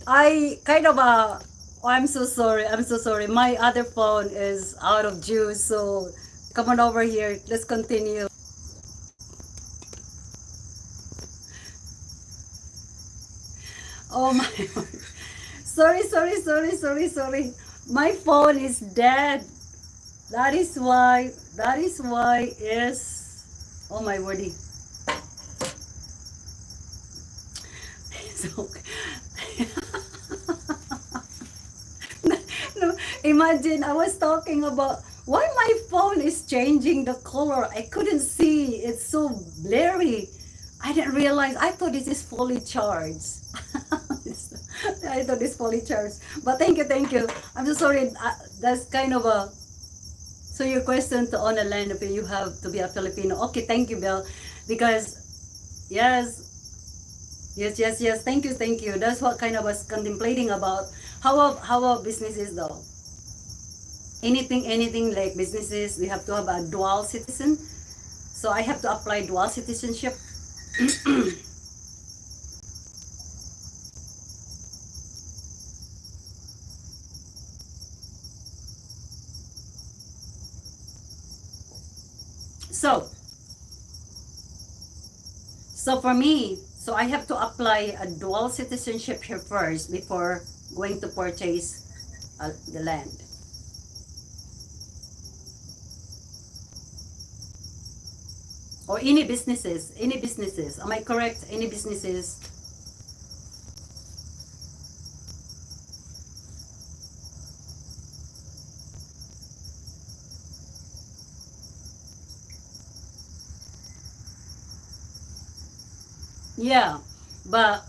I kind of oh, I'm so sorry. I'm so sorry. My other phone is out of juice. So come on over here. Let's continue. Oh my God. Sorry. My phone is dead. That is why is, oh my wordy. So, no, imagine I was talking about why my phone is changing the color. I couldn't see. It's so blurry. I didn't realize. I thought this is fully charged. I thought it's fully charged. But thank you, thank you. I'm so sorry. That's kind of a, so your question to on the land of you have to be a Filipino. Okay, thank you, Bill. Because yes. Thank you. That's what kind of was contemplating about how our businesses though. Anything like businesses, we have to have a dual citizen. So I have to apply dual citizenship. So for me, so I have to apply a dual citizenship here first before going to purchase the land. Or any businesses. Am I correct? Any businesses. Yeah, but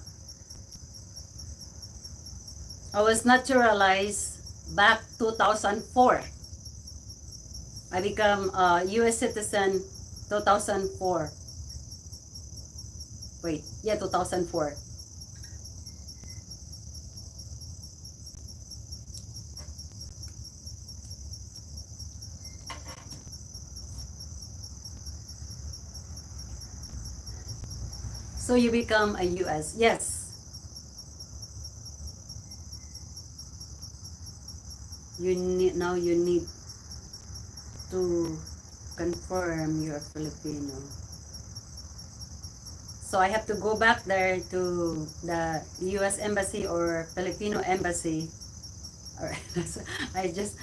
I was naturalized back 2004. I become a US citizen 2004. Wait, yeah, 2004. So you become a US. Yes. You need to confirm you're Filipino. So I have to go back there to the US embassy or Filipino embassy. All right. I just,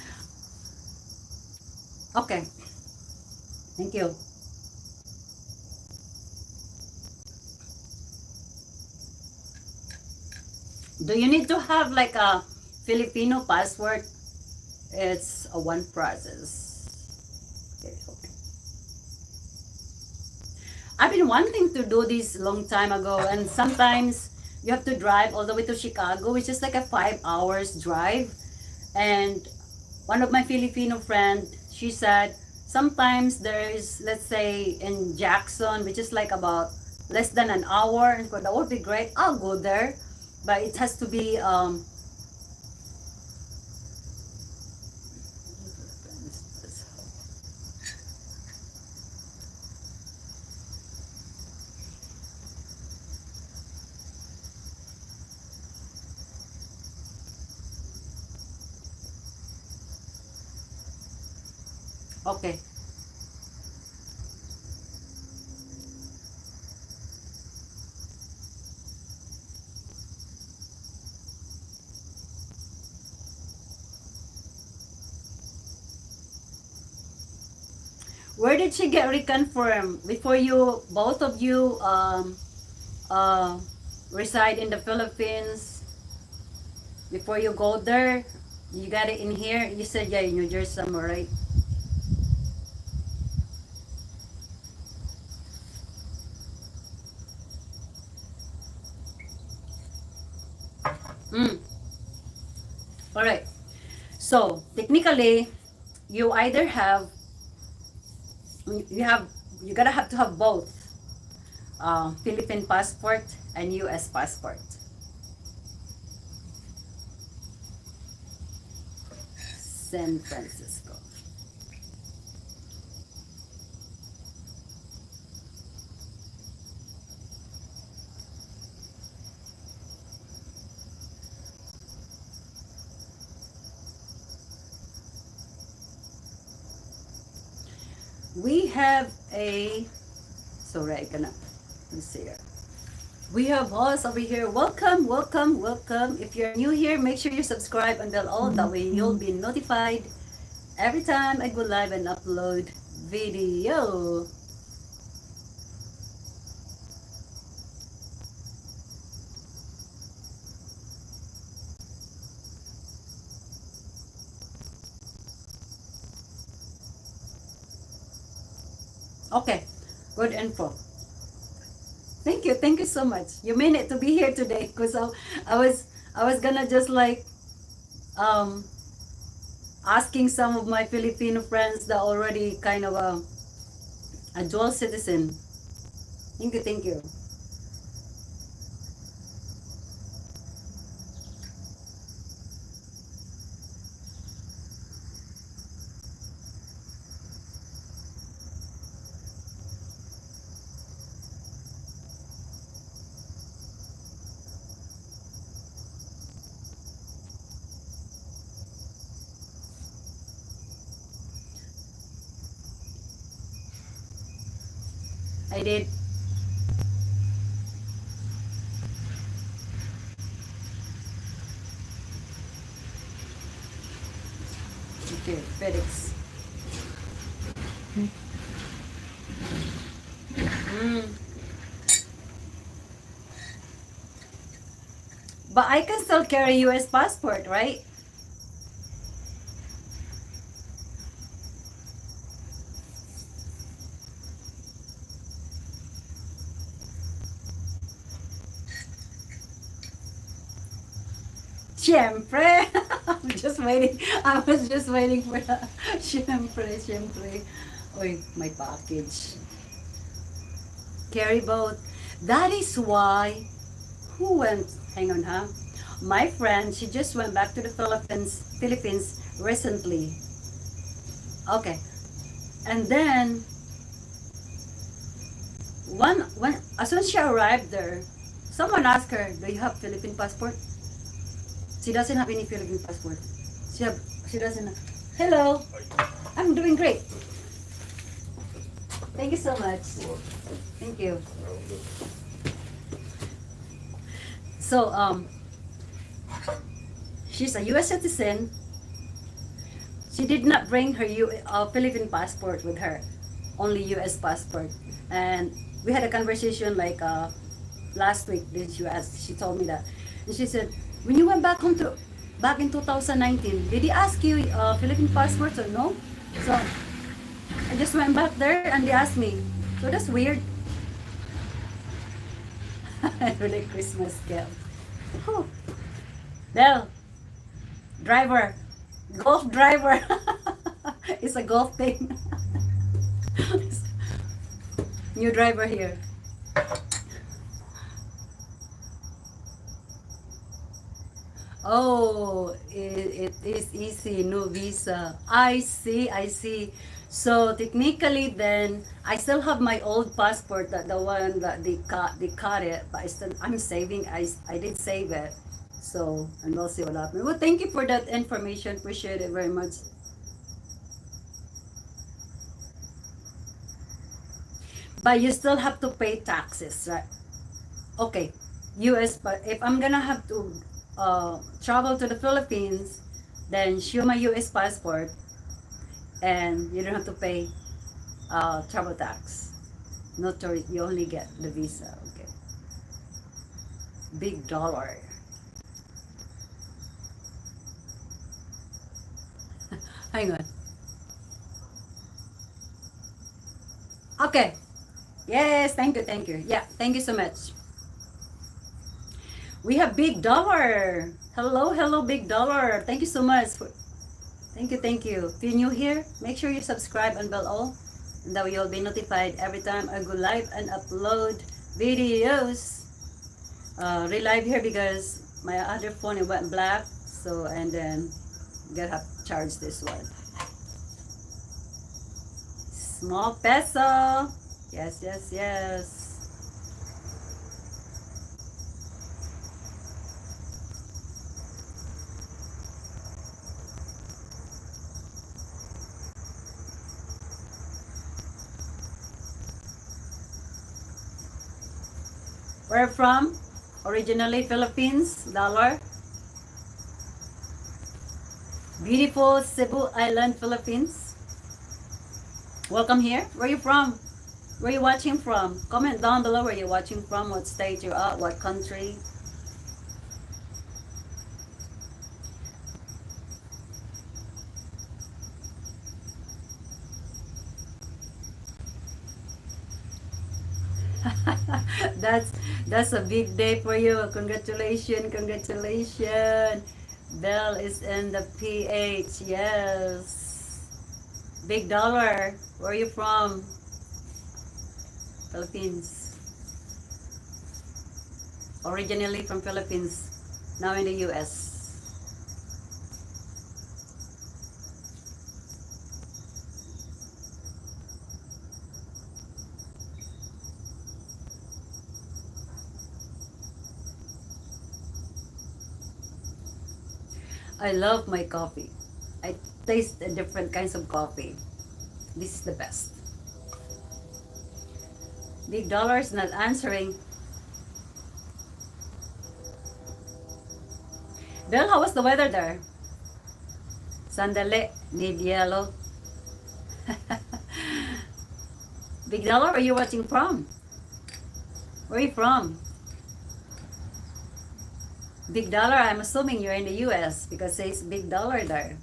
okay. Thank you. Do you need to have like a Filipino passport? It's a one process. Okay. I've been wanting to do this long time ago, and sometimes you have to drive all the way to Chicago, which is like a 5 hours drive. And one of my Filipino friend, she said sometimes there is, let's say in Jackson, which is like about less than an hour, and that would be great. I'll go there, but it has to be okay. Where did she get reconfirmed before you both of you uh, reside in the Philippines? Before you go there, you got it in here. You said yeah, in New Jersey somewhere, right? Mm. All right. So technically, you either have you have you gotta have to have both Philippine passport and U.S. passport. San Francisco. We have a, sorry, I gonna, let's see here. We have hosts over here. Welcome, welcome, welcome. If you're new here, make sure you subscribe and bell all. That way you'll be notified every time I go live and upload video. Okay, good info. Thank you so much. You mean it to be here today, because I was I was gonna just like um asking some of my Filipino friends that already kind of a dual citizen. Thank you. I did. Okay, FedEx. Mm. But I can still carry US passport, right? Siyempre. I'm just waiting. I was just waiting for that. Siyempre, siyempre. Oy, my package. Carry both. That is why, who went, hang on, huh? My friend, she just went back to the Philippines recently. Okay. And then, when, as soon as she arrived there, someone asked her, do you have Philippine passport? She doesn't have any Philippine passport. She doesn't have. Hello. I'm doing great. Thank you so much. Thank you. So, she's a US citizen. She did not bring her Philippine passport with her, only US passport. And we had a conversation like last week. She told me that, and she said, when you went back in 2019, did he ask you Philippine passports or no? So I just went back there and they asked me. So that's weird. Really Christmas gift. Whew. Bell, driver, golf driver. It's a golf thing. New driver here. Oh, it is easy, no visa. I see, I see. So technically then, I still have my old passport, that the one that they cut it, but I'm saving, I did save it. So, and we'll see what happens. Well, thank you for that information. Appreciate it very much. But you still have to pay taxes, right? Okay, US, but if I'm gonna have to travel to the Philippines, then show my US passport and you don't have to pay travel tax. No tourist, you only get the visa. Okay. Big dollar. Hang on. Okay. Yes, thank you, thank you. Yeah, thank you so much. We have Big Dollar. Hello, hello, Big Dollar. Thank you so much. Thank you, thank you. If you're new here, make sure you subscribe and bell all, and that way you'll be notified every time I go live and upload videos. Relive here because my other phone it went black, so and then gotta have to charge this one. Small peso. Yes, yes, yes. Where from? Originally Philippines, dollar. Beautiful Cebu Island, Philippines. Welcome here. Where are you from? Where are you watching from? Comment down below where you're watching from, what state you're at, what country. that's that's a big day for you. Congratulations, congratulations. Bell is in the PH. Yes. Big dollar. Where are you from? Philippines. Originally from Philippines. Now in the US. I love my coffee. I taste the different kinds of coffee. This is the best. Big dollar is not answering. Bill, how was the weather there? Sandali, need yellow. Big dollar, where are you watching from? Where are you from? Big dollar, I'm assuming you're in the US because it says big dollar there.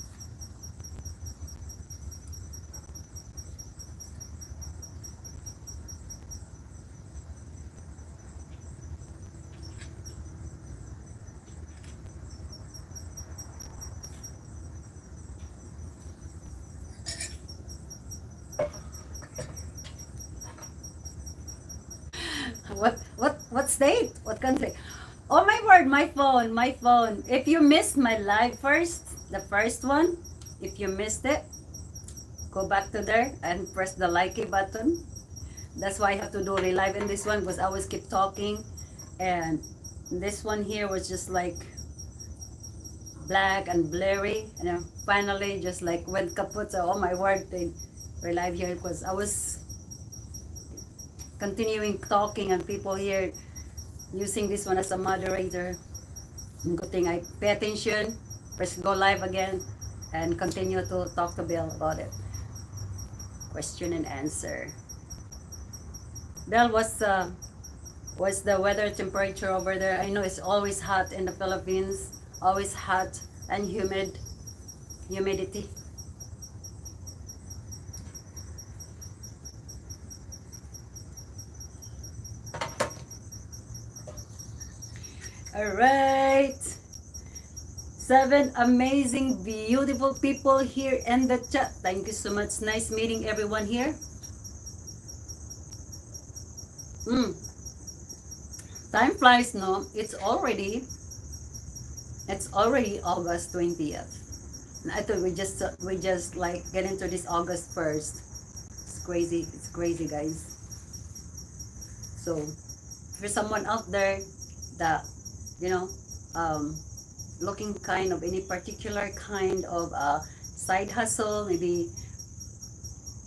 What state? What country? Oh my word, my phone. If you missed my live the first one, if you missed it, go back to there and press the like button. That's why I have to do relive in this one because I always keep talking, and this one here was just like black and blurry, and then finally just like went kaput. So oh my word, they relive here because I was continuing talking and people here using this one as a moderator. Good thing I pay attention, press go live again, and continue to talk to Bill about it. Question and answer. Bill, what's the weather temperature over there? I know it's always hot in the Philippines, always hot and humidity. All right. 7 amazing, beautiful people here in the chat. Thank you so much. Nice meeting everyone here. Time flies, no? It's already August 20th. And I thought we just like get into this August 1st. It's crazy, guys. So, for someone out there that looking kind of any particular kind of side hustle, maybe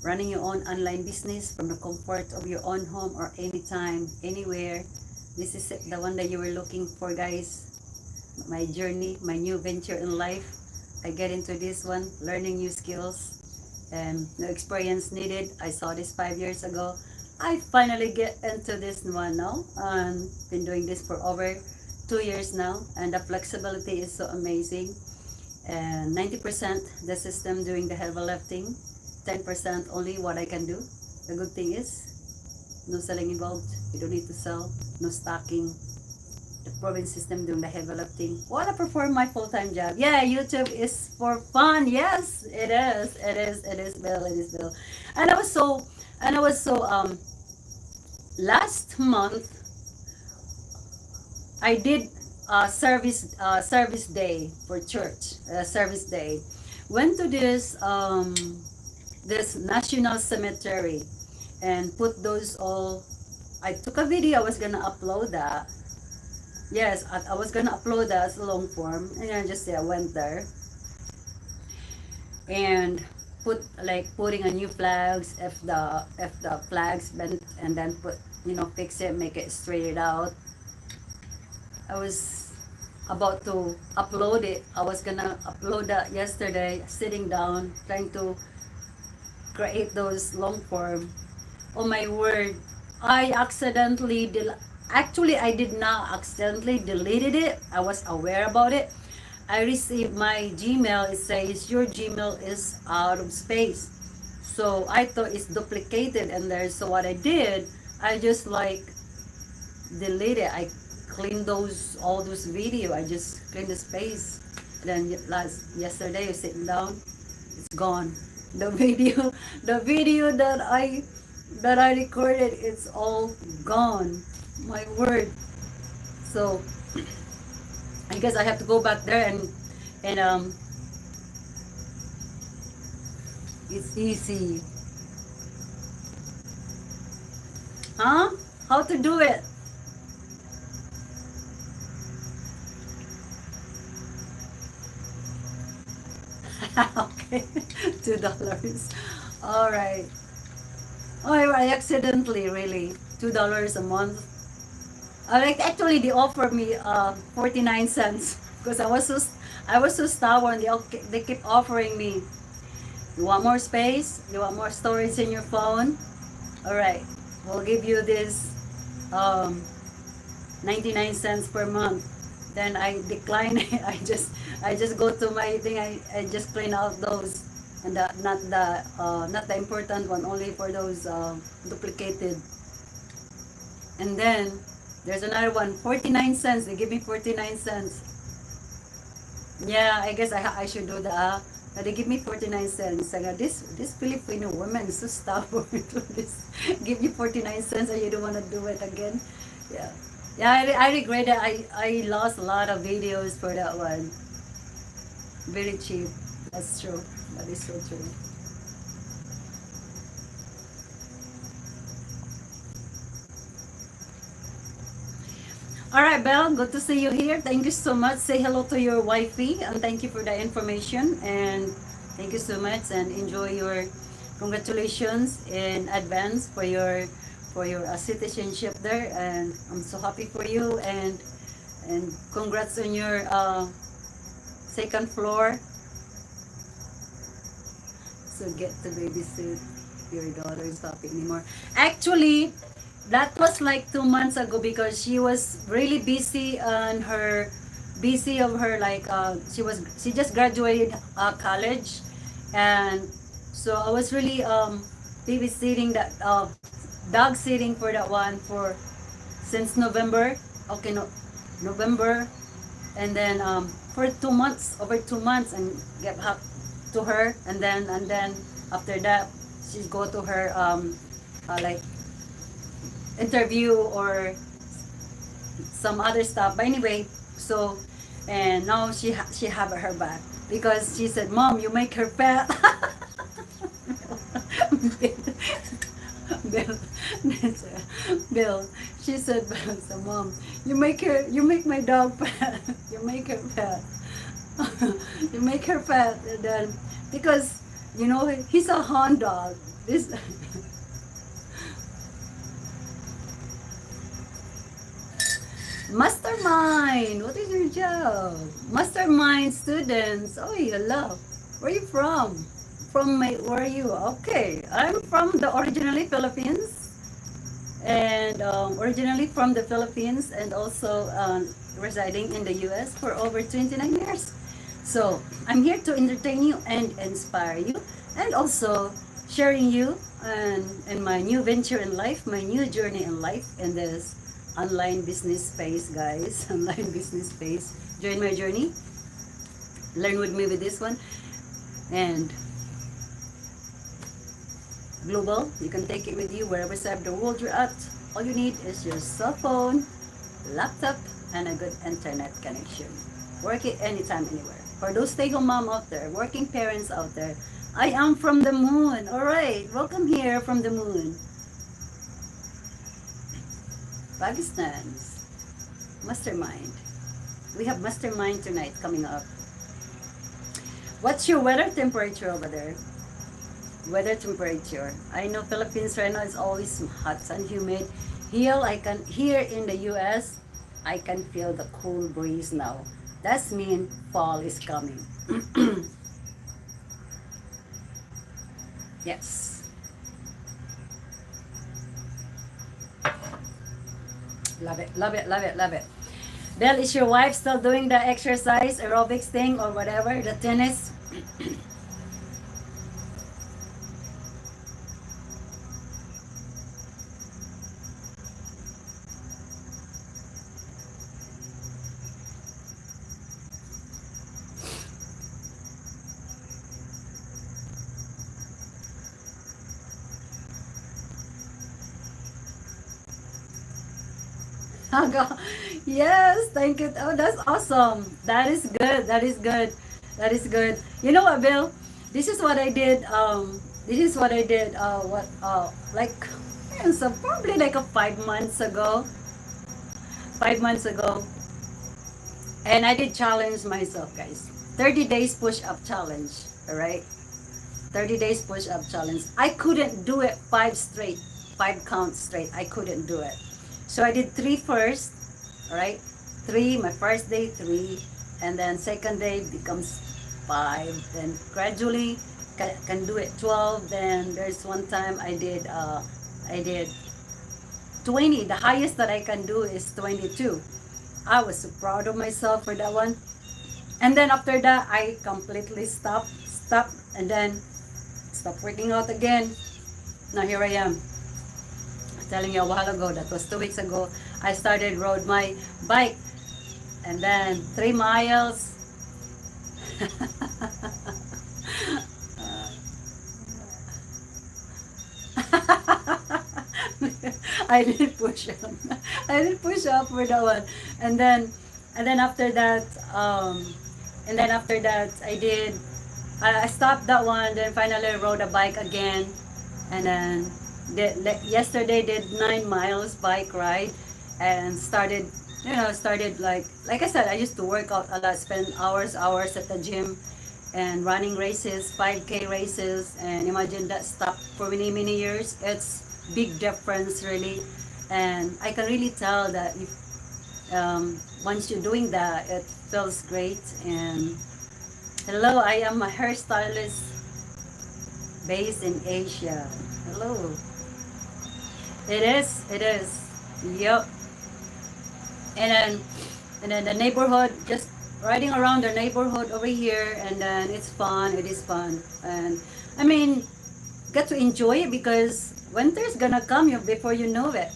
running your own online business from the comfort of your own home or anytime, anywhere. This is the one that you were looking for, guys. My journey, my new venture in life. I get into this one, learning new skills and no experience needed. I saw this 5 years ago. I finally get into this one now, and been doing this for over 2 years now, and the flexibility is so amazing. And 90% the system doing the heavy lifting, 10% only what I can do. The good thing is no selling involved. You don't need to sell, no stocking. The province system doing the heavy lifting. While I perform my full-time job. Yeah, YouTube is for fun. Yes, it is. It is, Bill. It is, Bill. And I was so last month I did service day for church. Service day. Went to this national cemetery and put those all. I took a video. I was gonna upload that. Yes, I was gonna upload that as a long form, and I just I went there and putting a new flags if the flags bent, and then fix it, make it straight out. I was about to upload it. I was gonna upload that yesterday, sitting down, trying to create those long form. Oh my word. I accidentally actually I did not accidentally deleted it. I was aware about it. I received my Gmail. It says your Gmail is out of space. So I thought it's duplicated in there. So what I did, I just like delete it. I cleaned all those video. I just cleaned the space. Then yesterday, sitting down, it's gone. The video, the video that I recorded, it's all gone. My word. So I guess I have to go back there and it's easy. Huh? How to do it? Okay, $2. All right. Oh, I accidentally really $2 a month. Like actually, they offered me 49 cents because I was so stubborn. They keep offering me. You want more space? You want more storage in your phone? All right, we'll give you this 99 cents per month. Then I decline it. I just go to my thing. I just clean out those and not the important one, only for those duplicated. And then there's another one, 49 cents. They give me 49 cents. Yeah, I guess I should do that. They give me 49 cents. This Filipino woman is so stubborn to this. Give you 49 cents and you don't want to do it again. Yeah. Yeah, I regret it. I lost a lot of videos for that one. Very cheap. That's true. That is so true. Alright, Belle, good to see you here. Thank you so much. Say hello to your wifey and thank you for the information. And thank you so much and enjoy your congratulations in advance for your citizenship there. And I'm so happy for you and congrats on your second floor. So get to babysit your daughter is happy anymore. Actually, that was like 2 months ago because she was really busy on her like she just graduated college, and so I was really babysitting that dog sitting for that one for since November. Okay, no, November, and then for 2 months, over 2 months, and get back to her, and then after that she go to her like interview or some other stuff. But anyway, so and now she have her back because she said, "Mom, you make her fat." Bill, Bill, she said, so, "Mom, you make my dog fat. You make her fat. You make her fat." And then because he's a hound dog. This. Mastermind, what is your job? Mastermind students. Oh, hello. Where are you from? Where are you? Okay, I'm from the originally Philippines, and originally from the Philippines, and also residing in the U.S. for over 29 years. So I'm here to entertain you and inspire you, and also sharing you and my new venture in life, my new journey in life in this online business space, guys. Online business space. Join my journey. Learn with me with this one. And global, you can take it with you wherever side of the world you're at. All you need is your cell phone, laptop, and a good internet connection. Work it anytime, anywhere. For those stay-home mom out there, working parents out there, I am from the moon. Alright, welcome here from the moon. Pakistan's mastermind. We have mastermind tonight coming up. What's your weather temperature over there? Weather temperature. I know Philippines right now is always hot and humid. Here in the US, I can feel the cool breeze now. That's mean fall is coming. Yes. Love it, love it, love it, love it. Belle, is your wife still doing the exercise, aerobics thing, or whatever, the tennis? Yes, thank you. Oh, that's awesome. That is good. That is good. That is good. You know what, Bill? This is what I did. This is what I did. Like, so probably like a 5 months ago. 5 months ago, and I did challenge myself, guys. 30 days push-up challenge. All right. 30 days push-up challenge. I couldn't do it five counts straight. I couldn't do it. So I did three first, all right? Three, my first day, three, and then second day becomes five. Then gradually can do it 12. Then there's one time I did 20. The highest that I can do is 22. I was so proud of myself for that one. And then after that, I completely stopped, and then stopped working out again. Now here I am. I was telling you a while ago, that was 2 weeks ago, I started rode my bike, and then 3 miles. I did push up. I did push up for that one, and then after that, I stopped that one. Then finally rode a bike again, and then yesterday did 9 miles bike ride, and started like I said, I used to work out a lot, spend hours at the gym, and running races, 5K races, and imagine that stopped for many years. It's big difference really, and I can really tell that if once you're doing that, it feels great. And hello, I am a hairstylist based in Asia. Hello. It is. Yep. And then the neighborhood, just riding around the neighborhood over here, and then it's fun. It is fun, and I mean, get to enjoy it because winter's gonna come you before you know it.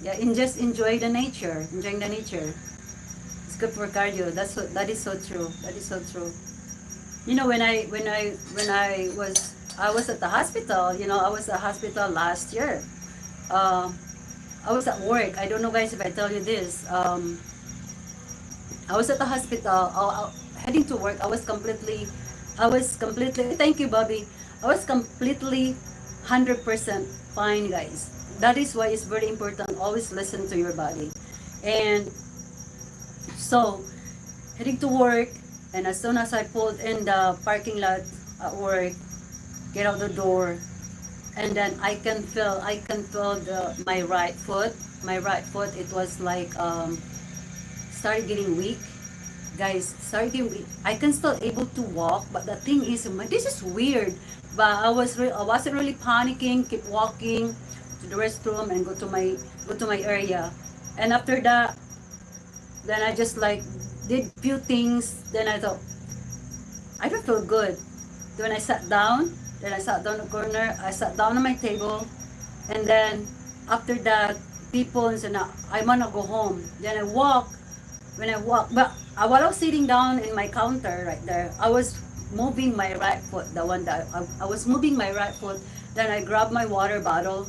Yeah, and just enjoy the nature, enjoying the nature. It's good for cardio. That is so true. That is so true. You know, I was at the hospital. You know, I was at the hospital last year. Uh, I was at work. I don't know, guys, if I tell you this. I was at the hospital, heading to work. I was completely, thank you, Bobby. I was completely 100% fine, guys. That is why it's very important. Always listen to your body. And so, heading to work, and as soon as I pulled in the parking lot at work, get out the door, and then I can feel my right foot. My right foot, it was like started getting weak, guys. Started getting weak. I can still able to walk, but the thing is, this is weird. But I wasn't really panicking. Keep walking to the restroom and go to my area. And after that, then I just like did few things. Then I thought I don't feel good. Then I sat down. Then I sat down in the corner. I sat down on my table, and then after that, people said, "Now I wanna go home." Then I walk. When I walk, but while I was sitting down in my counter right there, I was moving my right foot. The one that I was moving my right foot. Then I grabbed my water bottle.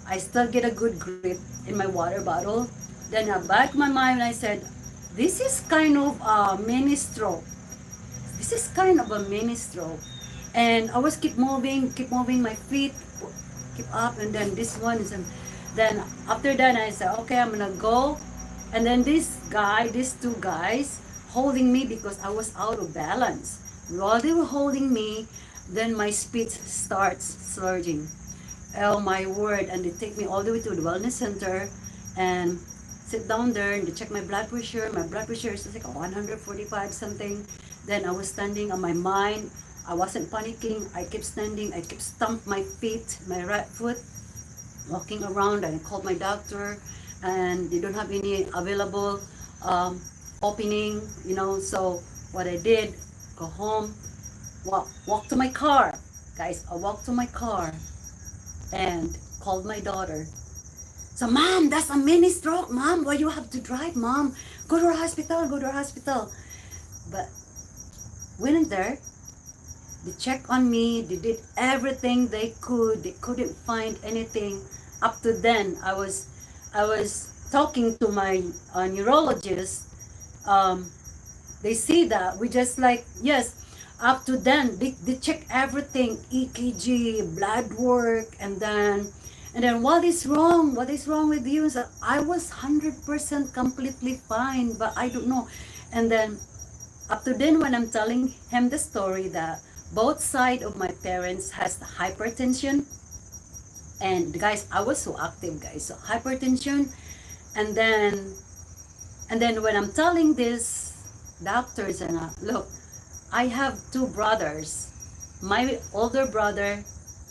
I still get a good grip in my water bottle. Then I back my mind. I said, "This is kind of a mini stroke. This is kind of a mini stroke." And I was keep moving my feet, keep up, and then this one is, then after that I said, okay, I'm gonna go. And then these two guys holding me because I was out of balance. While they were holding me, then my speed starts surging. Oh my word. And they take me all the way to the wellness center, and sit down there and they check my blood pressure. My blood pressure is like 145 something. Then I was standing on my mind. I wasn't panicking. I kept standing. I kept stomp my feet, my right foot, walking around. And I called my doctor, and they don't have any available opening, you know. So what I did, go home, walk to my car, guys. I walked to my car and called my daughter. So, Mom, that's a mini stroke, Mom. Why you have to drive, Mom? Go to the hospital. Go to the hospital. But went in there. They checked on me. They did everything they could. They couldn't find anything. Up to then, I was talking to my neurologist. They see that we just like, yes. Up to then, they check everything, EKG, blood work, and then what is wrong? What is wrong with you? So I was 100% completely fine, but I don't know. And then up to then, when I'm telling him the story that both sides of my parents has hypertension, and guys, I was so active, guys, so hypertension, and then when I'm telling this doctors, and look, I have two brothers. My older brother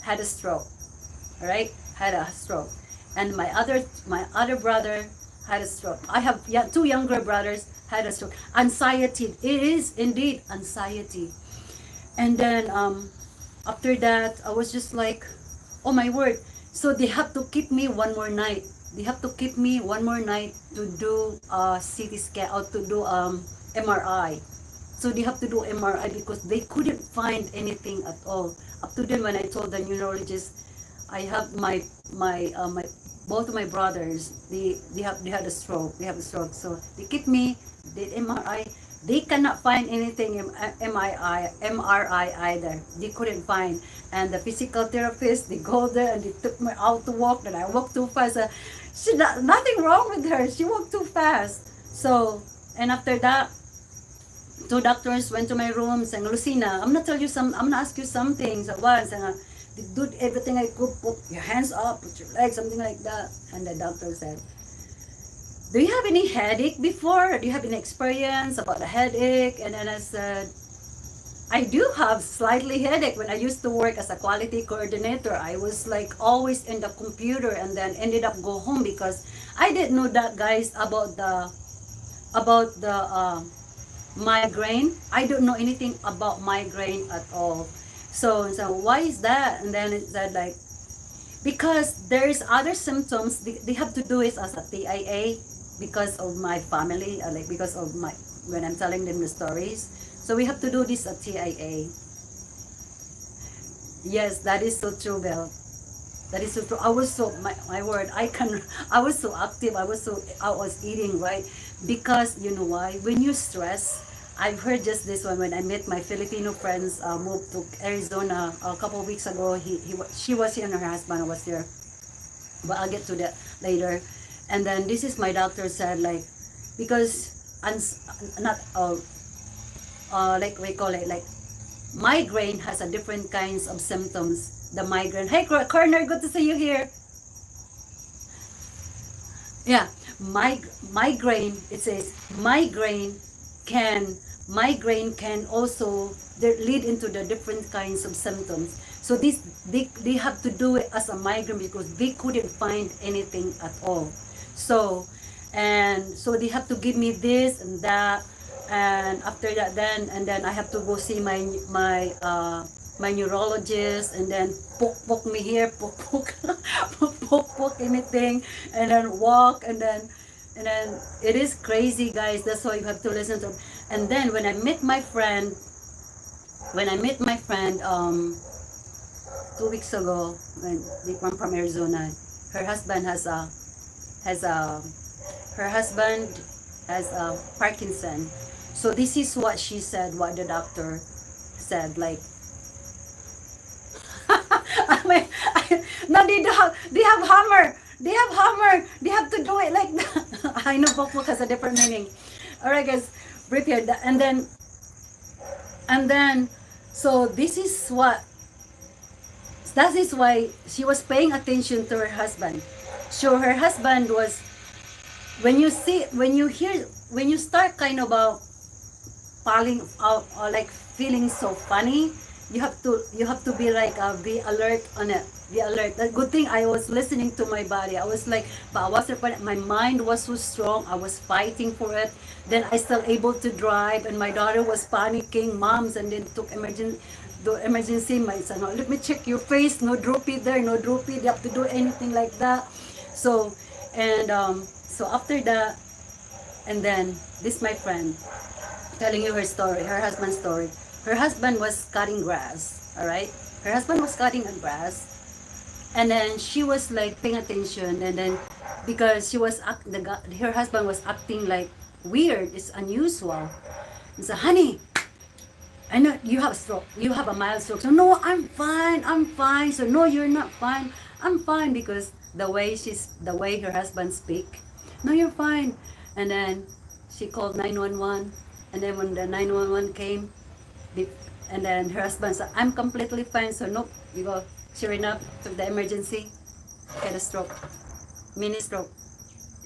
had a stroke, all right, had a stroke, and my other brother had a stroke. I have two younger brothers had a stroke. Anxiety, it is indeed anxiety. And then after that, I was just like, oh my word. So they have to keep me one more night. They have to keep me one more night to do CT scan or to do MRI. So they have to do MRI because they couldn't find anything at all. Up to then, when I told the neurologist, I have my both of my brothers, they had a stroke. They have a stroke. So they keep me, did MRI. They cannot find anything in MRI either. They couldn't find. And the physical therapist, they go there and they took me out to walk. And I walked too fast. Nothing wrong with her. She walked too fast. So, and after that, two doctors went to my room saying, Lucena, I'm gonna ask you some things at once. And they did everything I could. Put your hands up, put your legs, something like that. And the doctor said, do you have any headache before? Do you have any experience about a headache? And then I said, I do have slightly headache. When I used to work as a quality coordinator, I was like always in the computer, and then ended up go home because I didn't know that, guys, about the migraine. I don't know anything about migraine at all. So why is that? And then it said like, because there's other symptoms. They have to do it as a TIA because of my family, like because of my, when I'm telling them the stories. So we have to do this at TIA. Yes, that is so true, Belle. That is so true. I was so, my word, I was so active. I was eating, right? Because you know why? When you stress, I've heard just this one when I met my Filipino friends, moved to Arizona a couple of weeks ago. She was here and her husband was there. But I'll get to that later. And then this is my doctor said, like, because like we call it, like migraine has a different kinds of symptoms. The migraine. Hey, Corner, good to see you here. Yeah, migraine. It says migraine can also lead into the different kinds of symptoms. So they have to do it as a migraine because they couldn't find anything at all. So they have to give me this and that, and after that then I have to go see my neurologist, and then poke me here, poke anything, and then walk, and then it is crazy, guys. That's why you have to listen to. And then when I met my friend 2 weeks ago, when they come from Arizona, her husband has Parkinson. So this is what she said, what the doctor said, like, no, they have hammer. They have to do it like that. I know Pokpok has a different meaning. Alright, guys, brief here. And then, so that is why she was paying attention to her husband. So her husband was when you see, when you hear, when you start kind of falling out or like feeling so funny, you have to be like be alert on it, be alert. The good thing I was listening to my body. I was like, but I wasn't, my mind was so strong, I was fighting for it. Then I still able to drive, and my daughter was panicking, moms, and then took emergency. My son, "Oh, let me check your face, no droopy there, no droopy, you have to do anything like that." So, and so after that, and then this my friend telling you her story, her husband's story. Her husband was cutting grass, all right? Her husband was cutting a grass, and then she was like paying attention, and then because she was her husband was acting like weird, it's unusual. He said, "Honey, I know you have a stroke. You have a mild stroke." So no, I'm fine. I'm fine. So no, you're not fine. I'm fine, because the way her husband speak. No, you're fine. And then she called 911. And then when the 911 came, and then her husband said, "I'm completely fine." So nope, you go. Sure enough, took the emergency, had a stroke, mini stroke.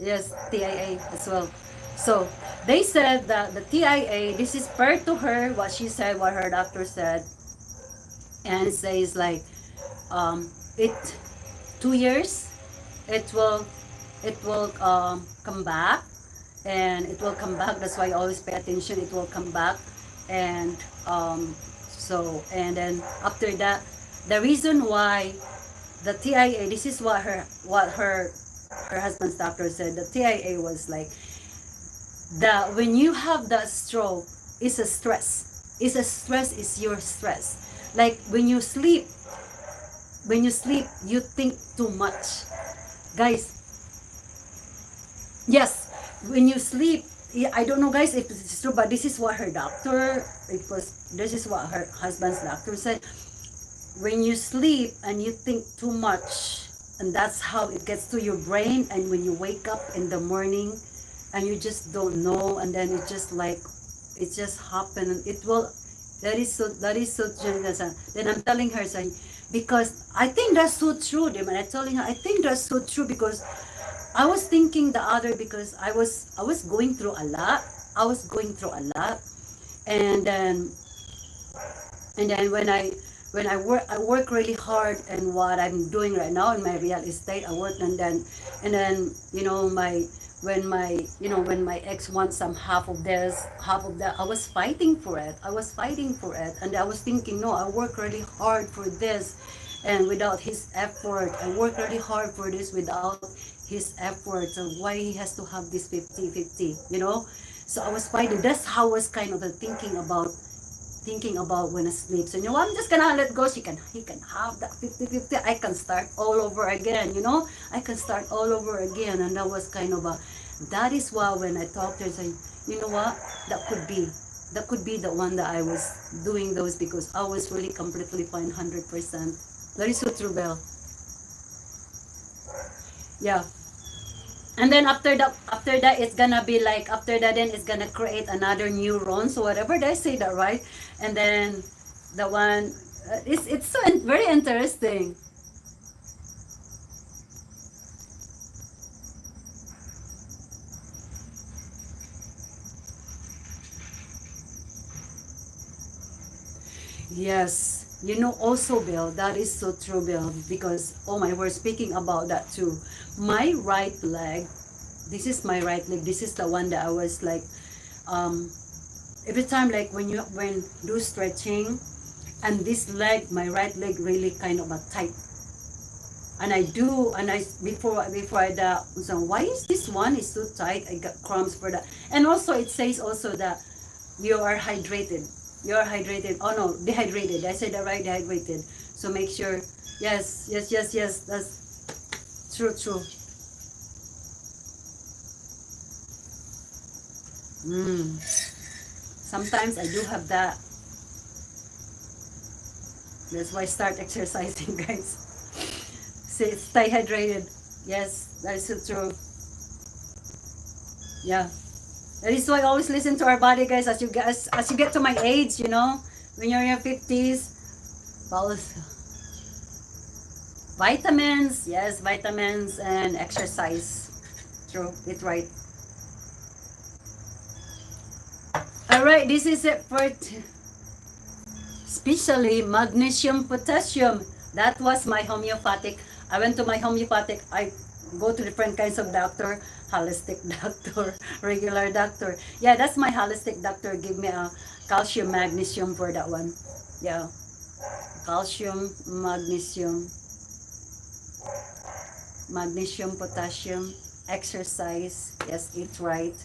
Yes, TIA as well. So they said that the TIA, this is per to her, what she said, what her doctor said, and it says like, it 2 years, it will come back, and it will come back. That's why I always pay attention. It will come back, and so, and then after that, the reason why the TIA, this is what her husband's doctor said. The TIA was like that when you have that stroke, it's a stress. It's a stress. Is your stress. Like when you sleep, you think too much, guys. Yes, when you sleep, yeah, I don't know, guys, if it's true, but this is what her doctor. This is what her husband's doctor said. When you sleep and you think too much, and that's how it gets to your brain, and when you wake up in the morning and you just don't know, and then it just like it just happened, and it will, that is so true. Then I'm telling her, saying, because I think that's so true. Then I'm telling her, I think that's so true, because I was thinking the other, because I was going through a lot. I was going through a lot, and then I work really hard, and what I'm doing right now in my real estate, I work, and then you know my when my ex wants some half of this, half of that, I was fighting for it. I was fighting for it, and I was thinking, no, I work really hard for this, and without his effort, I work really hard for this without his effort. So why he has to have this 50-50, you know? So I was fighting. That's how I was kind of thinking about when I sleep. So you know, I'm just gonna let go. He can have that 50-50. I can start all over again, you know? I can start all over again. And that was kind of that is why when I talked to her, saying, you know what, that could be the one that I was doing those, because I was really completely fine 100%. That is so true, Belle. Yeah. And then after that it's gonna be like, after that then it's gonna create another neurons, so whatever, they say that, right? And then the one, it's so very interesting. Yes, you know, also, Bill, that is so true, Bill, because oh my word, speaking about that too, my right leg, this is my right leg, this is the one that I was like, um every time, like when do stretching, and this leg, my right leg, really kind of a tight, and I do, and I before I that, so why is this one is so tight, I got cramps for that. And also it says also that you are hydrated, you're hydrated, oh no, dehydrated, I said that right, dehydrated. So make sure, yes, yes, yes, yes, that's true, true. Sometimes I do have that. That's why I start exercising, guys. Stay hydrated. Yes, that is so true. Yeah. That is why I always listen to our body, guys, as you get to my age, you know, when you're in your 50s, always vitamins, yes, vitamins and exercise. True, it's right. Alright, this is it for especially magnesium, potassium. That was my homeopathic. I went to my homeopathic. I go to different kinds of doctor, holistic doctor, regular doctor. Yeah, that's my holistic doctor. Give me a calcium, magnesium for that one. Yeah, calcium, magnesium, potassium, exercise. Yes, eat right.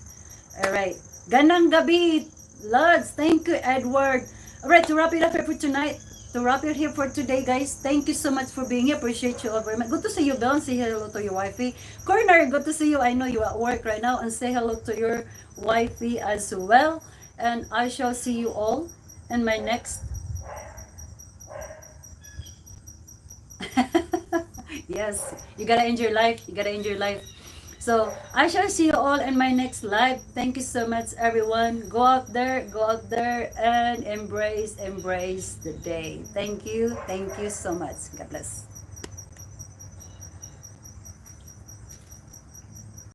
All right. Ganang gabi, Lods. Thank you, Edward. All right, to wrap it up here for tonight, to wrap it here for today, guys. Thank you so much for being here. Appreciate you all very much. Good to see you, Belle. Say hello to your wifey. Corner, good to see you. I know you're at work right now. And say hello to your wifey as well. And I shall see you all in my next... Yes, you gotta enjoy life. You gotta enjoy life. So I shall see you all in my next live. Thank you so much, everyone. Go out there and embrace the day. Thank you so much. God bless.